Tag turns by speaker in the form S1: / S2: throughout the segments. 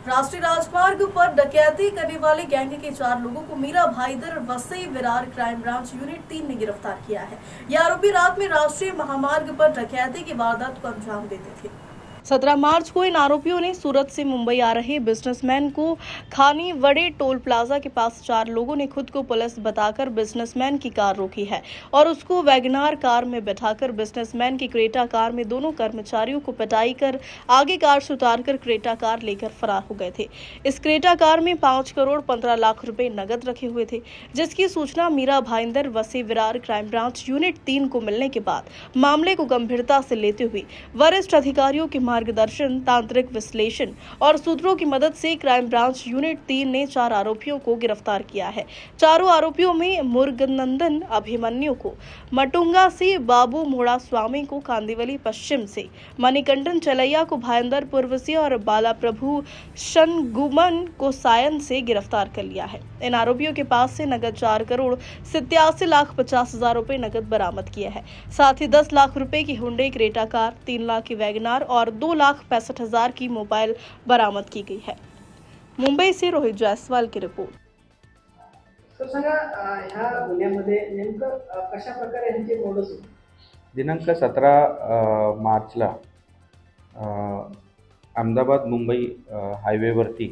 S1: राष्ट्रीय राजमार्ग पर डकैती करने वाले गैंग के 4 लोगों को Mira Bhayandar Vasai Virar crime branch unit 3 ने गिरफ्तार किया है। ये आरोपी रात में राष्ट्रीय महामार्ग पर डकैती की वारदात को अंजाम देते थे। 17 मार्च को इन आरोपियों ने सूरत से मुंबई आ रहे बिजनेसमैन को खानीवड़े टोल प्लाजा के पास 4 लोगों ने खुद को पुलिस बताकर बिजनेसमैन की कार रोकी है और उसको वैगनार कार में बैठाकर बिजनेसमैन की क्रेटा कार में दोनों कर्मचारियों को पिटाई कर आगे कार से उतारकर क्रेटा कार लेकर फरार हो गए थे। इस क्रेटा कार में 5 करोड़ 15 लाख रुपए नगद रखे हुए थे, जिसकी सूचना Mira Bhayandar Vasai Virar crime branch unit 3 को मिलने के बाद मामले को गंभीरता से लेते हुए वरिष्ठ अधिकारियों के मार्गदर्शन, तांत्रिक विश्लेषण और सूत्रों की मदद से क्राइम ब्रांच यूनिट 3 ने 4 आरोपियों को गिरफ्तार किया है। चारों आरोपियों में मुरुगनंदन अभिमन्यु को मटुंगा से, बाबू मोड़ा स्वामी को कांदिवली पश्चिम से, मणिकंठन चलैया को भाईंदर पूर्व से और बाला प्रभु शनगुमन को सायन से गिरफ्तार कर लिया है। इन आरोपियों के पास से नगद 4 करोड़ 87 लाख 50 हजार रुपए नगद बरामद किए हैं। साथ ही 10 लाख रुपए की हुंडई क्रेटा कार, 3 लाख की वैगनार और 2,65,000 की मोबाइल बरामद की गई है। मुंबई से रोहित जायसवाल की रिपोर्ट।
S2: तर सांगा ह्या गुन्ह्यामध्ये नेमकं कशा प्रकारे ह्यांचे मोडस होते?
S3: दिनांक 17 मार्चला अहमदाबाद मुंबई हायवेवरती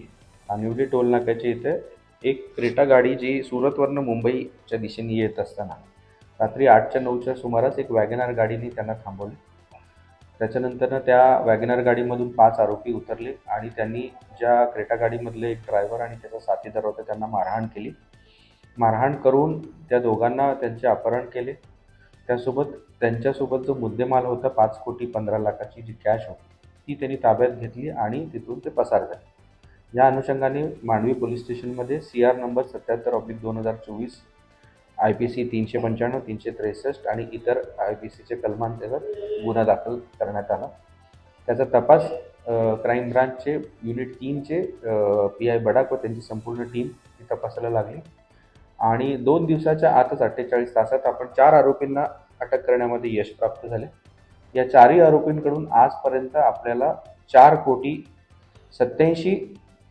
S3: कानिवली टोल नाक्याच्या इथे एक क्रेटा गाडी जी सुरतवरनं मुंबईच्या दिशेने येत असताना रात्री 8च्या 9च्या सुमारास एक वॅगनार गाडीने त्यांना थांबवले। त्याच्यानंतर त्या वॅगनार गाडीमधून 5 आरोपी उतरले आणि त्यांनी ज्या क्रेटा गाडीमधले एक ड्रायव्हर आणि त्याचा साथीदार होता त्यांना मारहाण केली। मारहाण करून त्या दोघांना त्यांचे अपहरण केले। त्यासोबत त्यांच्यासोबत जो मुद्देमाल होता 5 कोटी 15 लाखाची जी कॅश होती ती त्यांनी ताब्यात घेतली आणि तिथून ते पसार झाले। या अनुषंगाने मांडवी पोलीस स्टेशनमध्ये CR नंबर 77/2024 IPC 395, 363 आणि इतर IPCचे कलमांतर्गत गुन्हा दाखल करण्यात आला। त्याचा तपास क्राईम ब्रांचचे युनिट 3चे PI बडाक व त्यांची संपूर्ण टीम ही तपासायला लागली आणि 2 दिवसाच्या आतच 48 तासात आपण 4 आरोपींना अटक करण्यामध्ये यश प्राप्त झाले। या 4ही आरोपींकडून आजपर्यंत आपल्याला 4 कोटी 87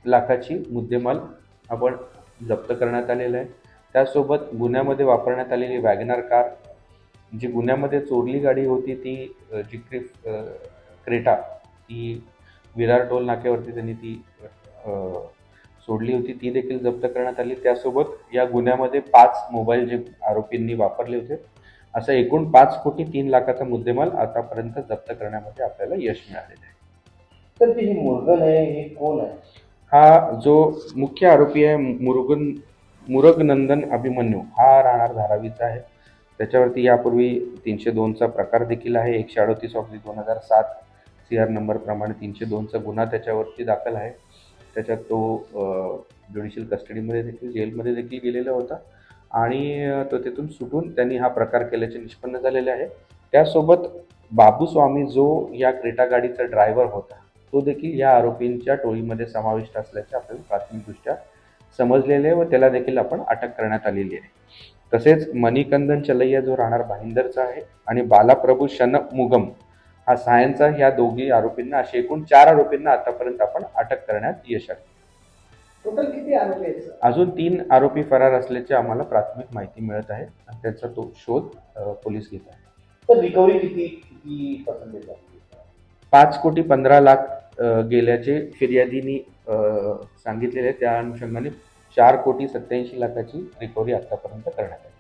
S3: लाखाची मुद्देमाल आपण जप्त करण्यात आलेला आहे। त्यासोबत गुन्ह्यामध्ये वापरण्यात आलेली वॅगनार कार, जी गुन्ह्यामध्ये चोरली गाडी होती ती जी क्रेटा ती विरार टोल नाक्यावरती त्यांनी ती सोडली होती ती देखील जप्त करण्यात आली। त्यासोबत या गुन्ह्यामध्ये 5 मोबाईल जे आरोपींनी वापरले होते असा एकूण 5 कोटी 3 लाखाचा मुद्देमाल आतापर्यंत जप्त करण्यामध्ये आपल्याला यश मिळालेलं आहे।
S2: तर ती जी मुरुगन आहे हे कोण आहे?
S3: हा जो मुख्य आरोपी आहे मुरुगनंदन अभिमन्यू हा राहणार धारावीचा आहे। त्याच्यावरती यापूर्वी 302चा प्रकार देखील आहे। 138/2007 CR नंबर प्रमाणे 302चा गुन्हा त्याच्यावरती दाखल आहे। त्याच्यात तो ज्युडिशियल कस्टडीमध्ये देखील जेलमध्ये देखील गेलेला होता आणि तो तिथून सुटून त्यांनी हा प्रकार केल्याचे निष्पन्न झालेले आहे। त्यासोबत बाबू स्वामी जो या क्रेटा गाडीचा ड्रायव्हर होता तो देखील या आरोपींच्या टोळीमध्ये समाविष्ट असल्याचे आपल्याला प्राथमिकदृष्ट्या समजलेले आहे व त्याला देखील आपण अटक करण्यात आलेली आहे। तसेच मणिकंदन चलैया जो राहणार भाईंदरचा आहे आणि बालाप्रभू शनमुगम हा सायनचा, ह्या दोघी आरोपींना असे एकूण 4 आरोपींना आतापर्यंत आपण अटक करण्यात यश आले।
S2: टोटल किती आरोपी आहेत?
S3: अजून 3 आरोपी फरार असल्याची आम्हाला प्राथमिक माहिती मिळत आहे आणि त्याचा तो शोध पोलीस घेत आहे।
S2: तर रिकव्हरी किती पर्सेंटेज आहे?
S3: 5 कोटी 15 लाख गेल्याचे फिर्यादींनी सांगितलेले, त्या अनुषंगाने 4 कोटी 87 लाखाची रिकव्हरी आतापर्यंत करण्यात आली।